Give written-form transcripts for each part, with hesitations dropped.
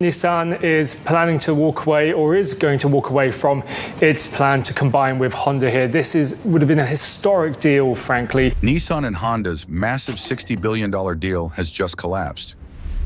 Nissan is planning to walk away, or is going to walk away from its plan to combine with Honda here. Would have been a historic deal, frankly. Nissan and Honda's massive $60 billion deal has just collapsed,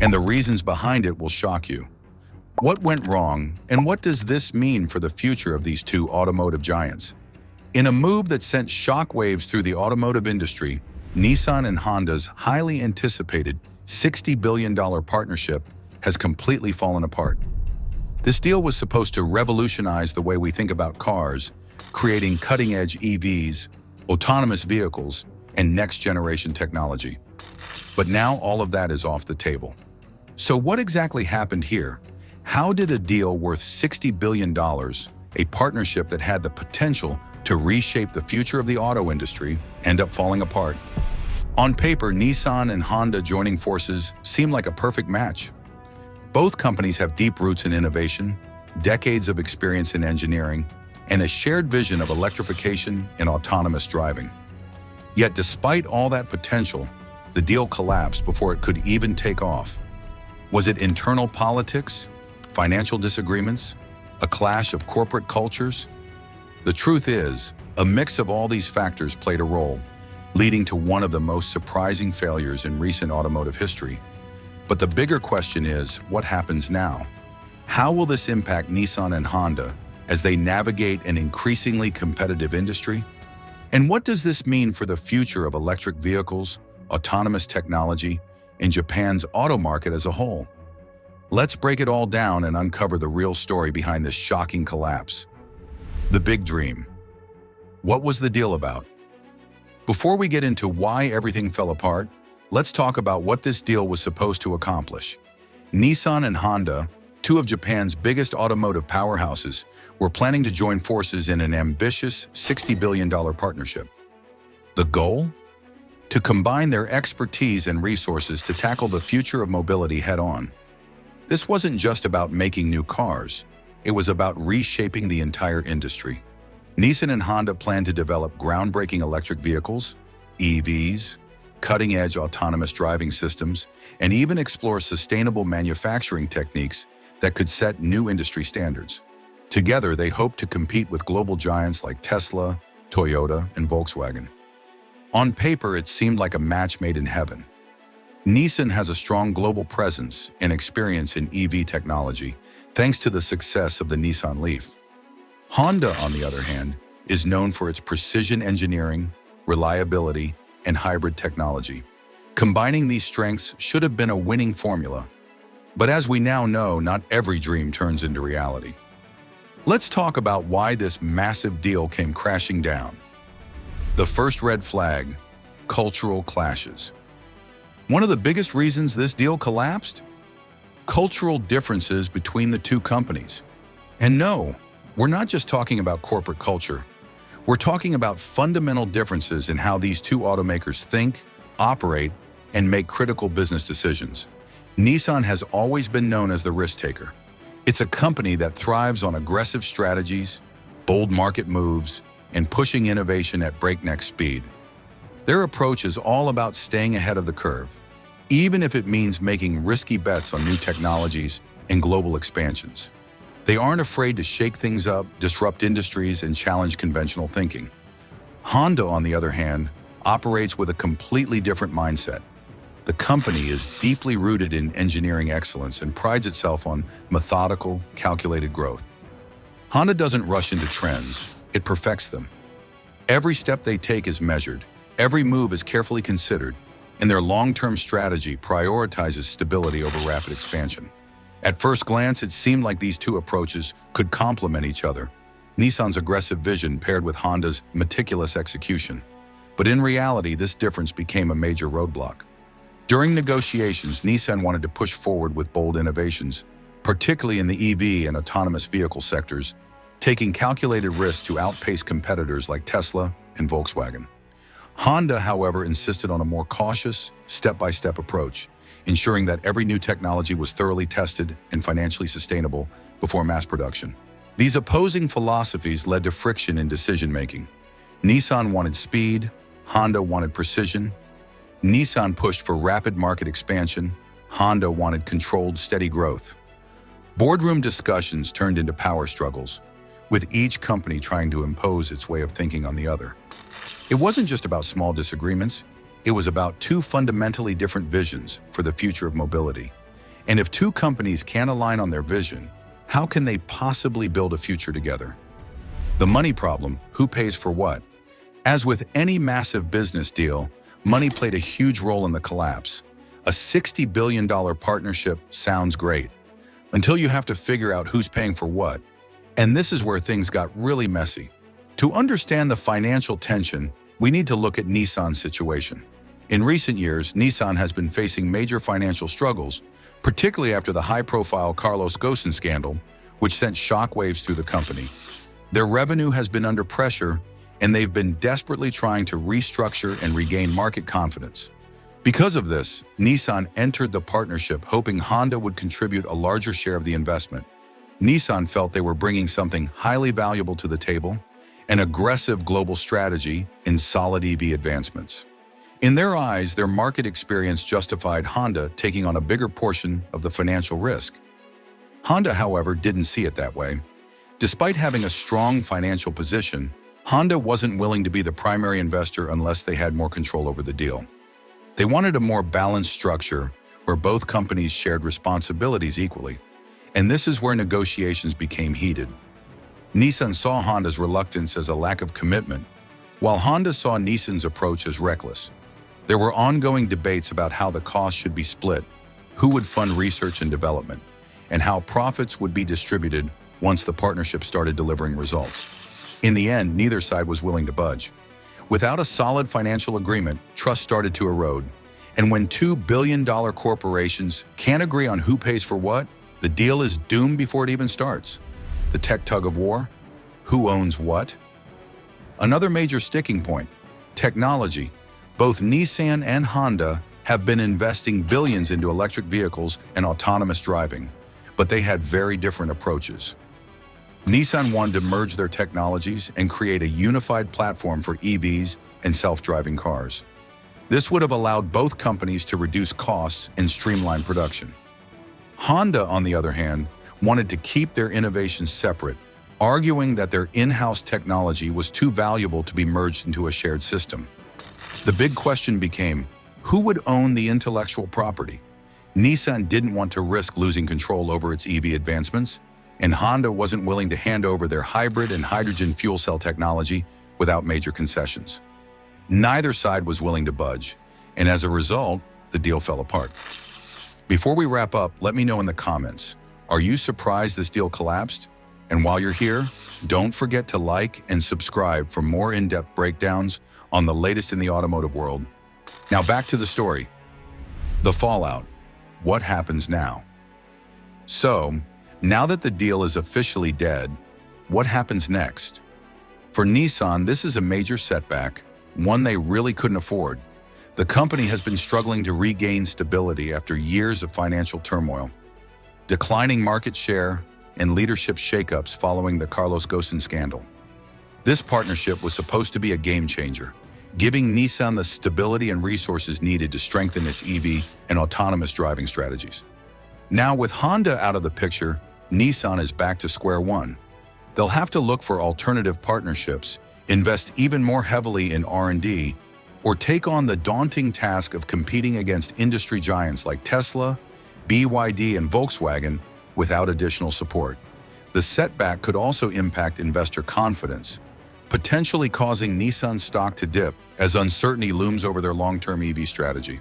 and the reasons behind it will shock you. What went wrong, and what does this mean for the future of these two automotive giants? In a move that sent shockwaves through the automotive industry, Nissan and Honda's highly anticipated $60 billion partnership has completely fallen apart. This deal was supposed to revolutionize the way we think about cars, creating cutting-edge EVs, autonomous vehicles, and next-generation technology. But now all of that is off the table. So what exactly happened here? How did a deal worth $60 billion, a partnership that had the potential to reshape the future of the auto industry, end up falling apart? On paper, Nissan and Honda joining forces seemed like a perfect match. Both companies have deep roots in innovation, decades of experience in engineering, and a shared vision of electrification and autonomous driving. Yet despite all that potential, the deal collapsed before it could even take off. Was it internal politics, financial disagreements, a clash of corporate cultures? The truth is, a mix of all these factors played a role, leading to one of the most surprising failures in recent automotive history. But the bigger question is, what happens now? How will this impact Nissan and Honda as they navigate an increasingly competitive industry? And what does this mean for the future of electric vehicles, autonomous technology, and Japan's auto market as a whole? Let's break it all down and uncover the real story behind this shocking collapse. The big dream. What was the deal about? Before we get into why everything fell apart, let's talk about what this deal was supposed to accomplish. Nissan and Honda, two of Japan's biggest automotive powerhouses, were planning to join forces in an ambitious $60 billion partnership. The goal? To combine their expertise and resources to tackle the future of mobility head-on. This wasn't just about making new cars, it was about reshaping the entire industry. Nissan and Honda planned to develop groundbreaking electric vehicles, EVs, cutting-edge autonomous driving systems, and even explore sustainable manufacturing techniques that could set new industry standards. Together, they hoped to compete with global giants like Tesla, Toyota, and Volkswagen. On paper, it seemed like a match made in heaven. Nissan has a strong global presence and experience in EV technology, thanks to the success of the Nissan Leaf. Honda, on the other hand, is known for its precision engineering, reliability, and hybrid technology. Combining these strengths should have been a winning formula. But as we now know, not every dream turns into reality. Let's talk about why this massive deal came crashing down. The first red flag: cultural clashes. One of the biggest reasons this deal collapsed? Cultural differences between the two companies. And no, we're not just talking about corporate culture. We're talking about fundamental differences in how these two automakers think, operate, and make critical business decisions. Nissan has always been known as the risk-taker. It's a company that thrives on aggressive strategies, bold market moves, and pushing innovation at breakneck speed. Their approach is all about staying ahead of the curve, even if it means making risky bets on new technologies and global expansions. They aren't afraid to shake things up, disrupt industries, and challenge conventional thinking. Honda, on the other hand, operates with a completely different mindset. The company is deeply rooted in engineering excellence and prides itself on methodical, calculated growth. Honda doesn't rush into trends, it perfects them. Every step they take is measured, every move is carefully considered, and their long-term strategy prioritizes stability over rapid expansion. At first glance, it seemed like these two approaches could complement each other, Nissan's aggressive vision paired with Honda's meticulous execution. But in reality, this difference became a major roadblock. During negotiations, Nissan wanted to push forward with bold innovations, particularly in the EV and autonomous vehicle sectors, taking calculated risks to outpace competitors like Tesla and Volkswagen. Honda, however, insisted on a more cautious, step-by-step approach, ensuring that every new technology was thoroughly tested and financially sustainable before mass production. These opposing philosophies led to friction in decision-making. Nissan wanted speed, Honda wanted precision. Nissan pushed for rapid market expansion, Honda wanted controlled, steady growth. Boardroom discussions turned into power struggles, with each company trying to impose its way of thinking on the other. It wasn't just about small disagreements, it was about two fundamentally different visions for the future of mobility. And if two companies can't align on their vision, how can they possibly build a future together? The money problem: who pays for what? As with any massive business deal, money played a huge role in the collapse. A $60 billion partnership sounds great, until you have to figure out who's paying for what. And this is where things got really messy. To understand the financial tension, we need to look at Nissan's situation. In recent years, Nissan has been facing major financial struggles, particularly after the high-profile Carlos Ghosn scandal, which sent shockwaves through the company. Their revenue has been under pressure, and they've been desperately trying to restructure and regain market confidence. Because of this, Nissan entered the partnership hoping Honda would contribute a larger share of the investment. Nissan felt they were bringing something highly valuable to the table: an aggressive global strategy in solid EV advancements. In their eyes, their market experience justified Honda taking on a bigger portion of the financial risk. Honda, however, didn't see it that way. Despite having a strong financial position, Honda wasn't willing to be the primary investor unless they had more control over the deal. They wanted a more balanced structure where both companies shared responsibilities equally. And this is where negotiations became heated. Nissan saw Honda's reluctance as a lack of commitment, while Honda saw Nissan's approach as reckless. There were ongoing debates about how the cost should be split, who would fund research and development, and how profits would be distributed once the partnership started delivering results. In the end, neither side was willing to budge. Without a solid financial agreement, trust started to erode. And when $2 billion corporations can't agree on who pays for what, the deal is doomed before it even starts. The tech tug-of-war? Who owns what? Another major sticking point: technology. Both Nissan and Honda have been investing billions into electric vehicles and autonomous driving, but they had very different approaches. Nissan wanted to merge their technologies and create a unified platform for EVs and self-driving cars. This would have allowed both companies to reduce costs and streamline production. Honda, on the other hand, wanted to keep their innovations separate, arguing that their in-house technology was too valuable to be merged into a shared system. The big question became, who would own the intellectual property? Nissan didn't want to risk losing control over its EV advancements, and Honda wasn't willing to hand over their hybrid and hydrogen fuel cell technology without major concessions. Neither side was willing to budge, and as a result, the deal fell apart. Before we wrap up, let me know in the comments, are you surprised this deal collapsed? And while you're here, don't forget to like and subscribe for more in-depth breakdowns on the latest in the automotive world. Now back to the story. The fallout. What happens now? So, now that the deal is officially dead, what happens next? For Nissan, this is a major setback, one they really couldn't afford. The company has been struggling to regain stability after years of financial turmoil. Declining market share and leadership shakeups following the Carlos Ghosn scandal. This partnership was supposed to be a game changer, giving Nissan the stability and resources needed to strengthen its EV and autonomous driving strategies. Now, with Honda out of the picture, Nissan is back to square one. They'll have to look for alternative partnerships, invest even more heavily in R&D, or take on the daunting task of competing against industry giants like Tesla, BYD, and Volkswagen without additional support. The setback could also impact investor confidence, potentially causing Nissan stock to dip as uncertainty looms over their long-term EV strategy.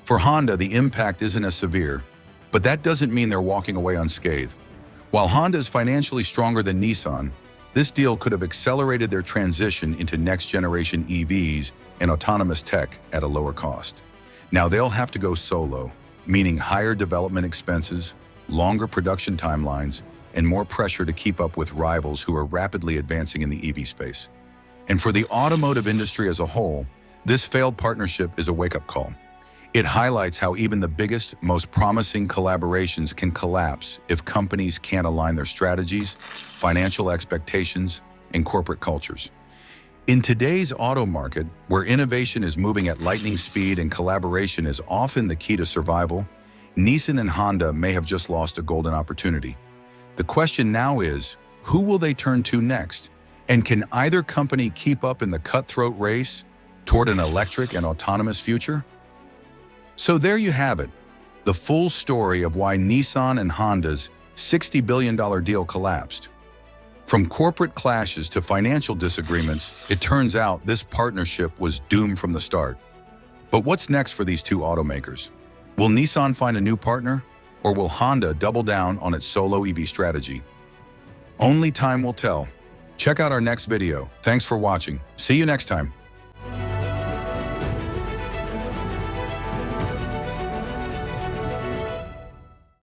For Honda, the impact isn't as severe, but that doesn't mean they're walking away unscathed. While Honda is financially stronger than Nissan, this deal could have accelerated their transition into next-generation EVs and autonomous tech at a lower cost. Now they'll have to go solo, meaning higher development expenses, longer production timelines, and more pressure to keep up with rivals who are rapidly advancing in the EV space. And for the automotive industry as a whole, this failed partnership is a wake-up call. It highlights how even the biggest, most promising collaborations can collapse if companies can't align their strategies, financial expectations, and corporate cultures. In today's auto market, where innovation is moving at lightning speed and collaboration is often the key to survival, Nissan and Honda may have just lost a golden opportunity. The question now is, who will they turn to next? And can either company keep up in the cutthroat race toward an electric and autonomous future? So there you have it, the full story of why Nissan and Honda's $60 billion deal collapsed. From corporate clashes to financial disagreements, it turns out this partnership was doomed from the start. But what's next for these two automakers? Will Nissan find a new partner, or will Honda double down on its solo EV strategy? Only time will tell. Check out our next video. Thanks for watching. See you next time.